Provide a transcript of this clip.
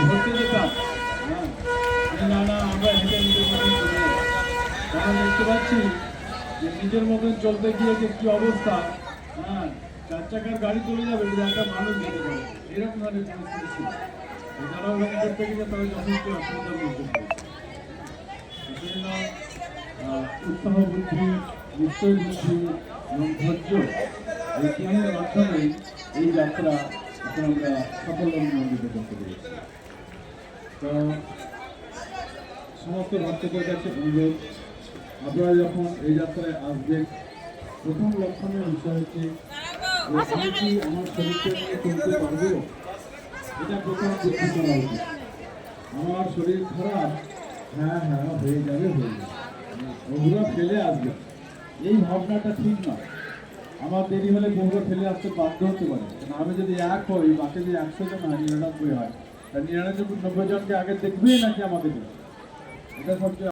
ধরতে যেতাম, হ্যাঁ, না না আমরা হেঁটে নিজের মতন চলে যাই। কারণ দেখতে পাচ্ছি যে নিজের মতন চলতে গিয়ে যে কি অবস্থা, হ্যাঁ, 4 চাকার গাড়ি চলে যাবে কিন্তু একটা মানুষ যেতে পারে, এরকম ধরনের পরিস্থিতি ছিল। যারা ওখানে করতে গিয়ে তারা যথেষ্ট অসুবিধার মধ্যে পড়েছে। সেজন্য উৎসাহ বুদ্ধি, নিশ্চয় বুদ্ধি এবং ধৈর্য, এই তিনের মাধ্যমে এই যাত্রা এখন আমরা সাফল্যমণ্ডিত করতে পেরেছি। তো সমস্ত ভক্তদের কাছে অনুরোধ, আপনারা যখন এই যাত্রায় আসবেন, প্রথম লক্ষণের বিষয় হচ্ছে আমি কি আমার শরীরকে নিয়ে চলতে পারবো, এটা প্রথম বুদ্ধি করা উচিত। আমার শরীর খারাপ, হ্যাঁ হ্যাঁ হয়ে যাবে, ওগুলো ফেলে আসবে, এই ভাবনাটা ঠিক নয়। আমার দেরি হলে ওগুলো ফেলে আসতে বাধ্য হতে পারে। আমি যদি 1 হই, বাকি যদি 100 জন হয়, 99 হয়, তা 99 জনকে আগে দেখবেই নাকি আমাকে দেখবে, এটা সবচেয়ে